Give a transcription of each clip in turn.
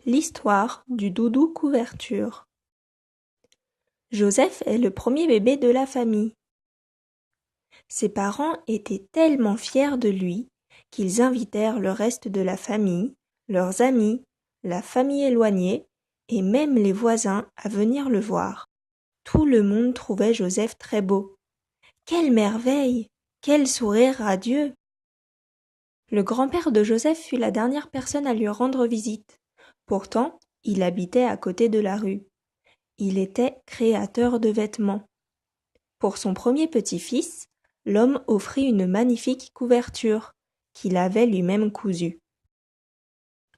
L'histoire du doudou couverture. Joseph est le premier bébé de la famille. Ses parents étaient tellement fiers de lui qu'ils invitèrent le reste de la famille, leurs amis, la famille éloignée et même les voisins à venir le voir. Tout le monde trouvait Joseph très beau. Quelle merveille! Quel sourire radieux! Le grand-père de Joseph fut la dernière personne à lui rendre visite. Pourtant, il habitait à côté de la rue. Il était créateur de vêtements. Pour son premier petit-fils, l'homme offrit une magnifique couverture qu'il avait lui-même cousue.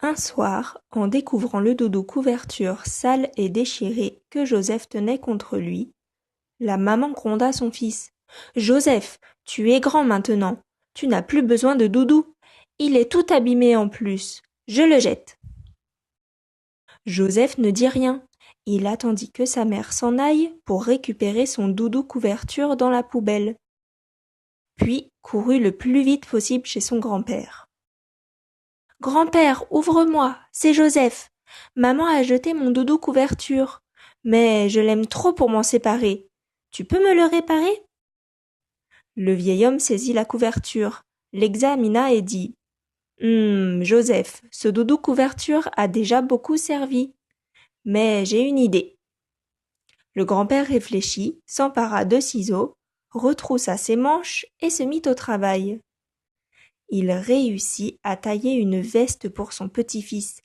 Un soir, en découvrant le doudou couverture sale et déchiré que Joseph tenait contre lui, la maman gronda son fils. « Joseph, tu es grand maintenant, tu n'as plus besoin de doudou. Il est tout abîmé en plus, je le jette. » Joseph ne dit rien. Il attendit que sa mère s'en aille pour récupérer son doudou couverture dans la poubelle. Puis courut le plus vite possible chez son grand-père. « Grand-père, ouvre-moi, c'est Joseph. Maman a jeté mon doudou couverture, mais je l'aime trop pour m'en séparer. Tu peux me le réparer ?» Le vieil homme saisit la couverture, l'examina et dit « Joseph, ce doudou couverture a déjà beaucoup servi. Mais j'ai une idée. » Le grand-père réfléchit, s'empara de ciseaux, retroussa ses manches et se mit au travail. Il réussit à tailler une veste pour son petit-fils,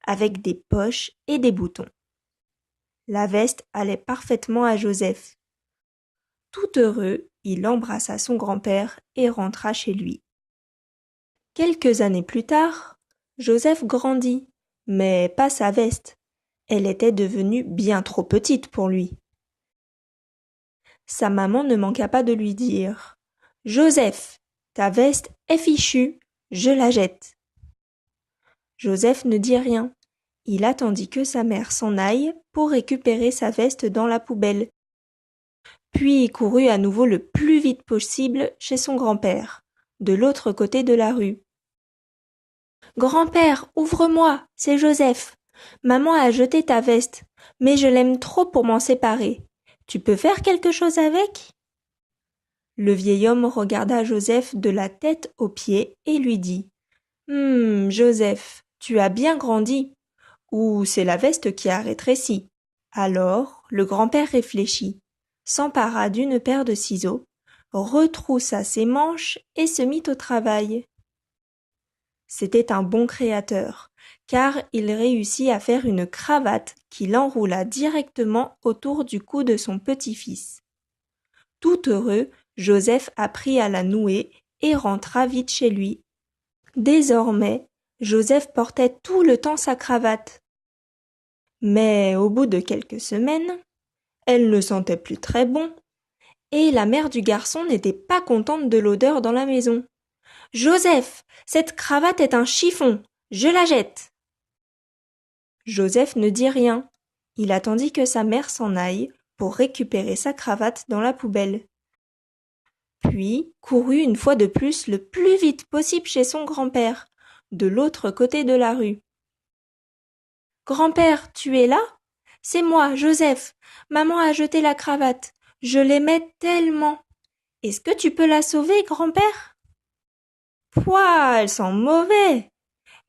avec des poches et des boutons. La veste allait parfaitement à Joseph. Tout heureux, il embrassa son grand-père et rentra chez lui. Quelques années plus tard, Joseph grandit, mais pas sa veste. Elle était devenue bien trop petite pour lui. Sa maman ne manqua pas de lui dire « Joseph, ta veste est fichue, je la jette. » Joseph ne dit rien. Il attendit que sa mère s'en aille pour récupérer sa veste dans la poubelle. Puis il courut à nouveau le plus vite possible chez son grand-père, de l'autre côté de la rue. « Grand-père, ouvre-moi, c'est Joseph. Maman a jeté ta veste, mais je l'aime trop pour m'en séparer. Tu peux faire quelque chose avec ?» Le vieil homme regarda Joseph de la tête aux pieds et lui dit « Joseph, tu as bien grandi. Ou c'est la veste qui a rétréci. » Alors le grand-père réfléchit, s'empara d'une paire de ciseaux, retroussa ses manches et se mit au travail. C'était un bon créateur, car il réussit à faire une cravate qu'il enroula directement autour du cou de son petit-fils. Tout heureux, Joseph apprit à la nouer et rentra vite chez lui. Désormais, Joseph portait tout le temps sa cravate. Mais au bout de quelques semaines, elle ne sentait plus très bon, et la mère du garçon n'était pas contente de l'odeur dans la maison. « Joseph, cette cravate est un chiffon, je la jette. » Joseph ne dit rien. Il attendit que sa mère s'en aille pour récupérer sa cravate dans la poubelle. Puis courut une fois de plus le plus vite possible chez son grand-père, de l'autre côté de la rue. « Grand-père, tu es là ? C'est moi, Joseph. Maman a jeté la cravate. Je l'aimais tellement. Est-ce que tu peux la sauver, grand-père ? » « Pouah, elle sent mauvais.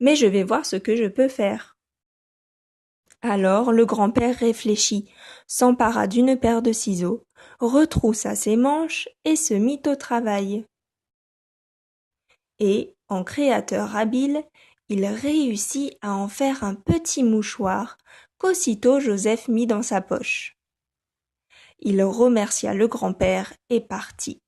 Mais je vais voir ce que je peux faire. » Alors le grand-père réfléchit, s'empara d'une paire de ciseaux, retroussa ses manches et se mit au travail. Et, en créateur habile, il réussit à en faire un petit mouchoir qu'aussitôt Joseph mit dans sa poche. Il remercia le grand-père et partit.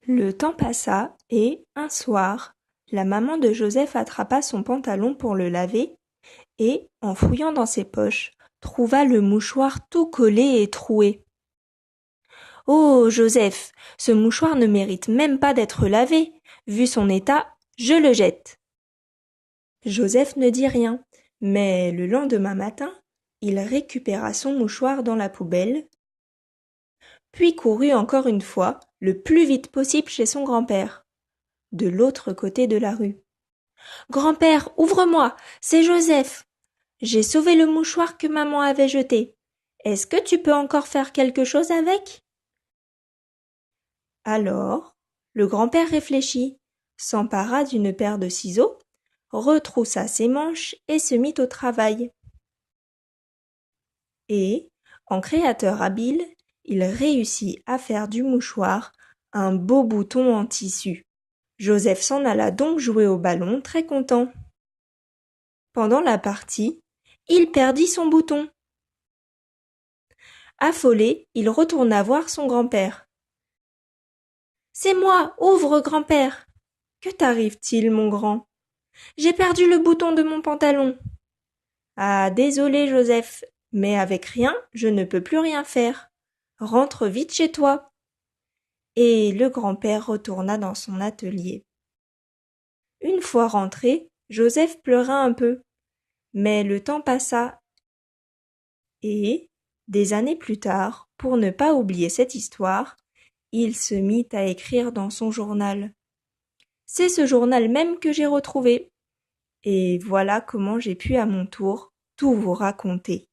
Le temps passa et, un soir, la maman de Joseph attrapa son pantalon pour le laver et, en fouillant dans ses poches, trouva le mouchoir tout collé et troué. « Oh, Joseph, ce mouchoir ne mérite même pas d'être lavé. Vu son état, je le jette. » Joseph ne dit rien, mais le lendemain matin, il récupéra son mouchoir dans la poubelle, puis courut encore une fois le plus vite possible chez son grand-père, de l'autre côté de la rue. Grand-père, ouvre-moi, c'est Joseph. J'ai sauvé le mouchoir que maman avait jeté. Est-ce que tu peux encore faire quelque chose avec? Alors, le grand-père réfléchit, s'empara d'une paire de ciseaux, retroussa ses manches et se mit au travail. Et, en créateur habile, il réussit à faire du mouchoir un beau bouton en tissu. Joseph s'en alla donc jouer au ballon très content. Pendant la partie, il perdit son bouton. Affolé, il retourna voir son grand-père. C'est moi, ouvre, grand-père. Que t'arrive-t-il, mon grand? J'ai perdu le bouton de mon pantalon. Ah, désolé, Joseph, mais avec rien, je ne peux plus rien faire. Rentre vite chez toi. Et le grand-père retourna dans son atelier. Une fois rentré, Joseph pleura un peu. Mais le temps passa et, des années plus tard, pour ne pas oublier cette histoire, il se mit à écrire dans son journal. C'est ce journal même que j'ai retrouvé. Et voilà comment j'ai pu à mon tour tout vous raconter.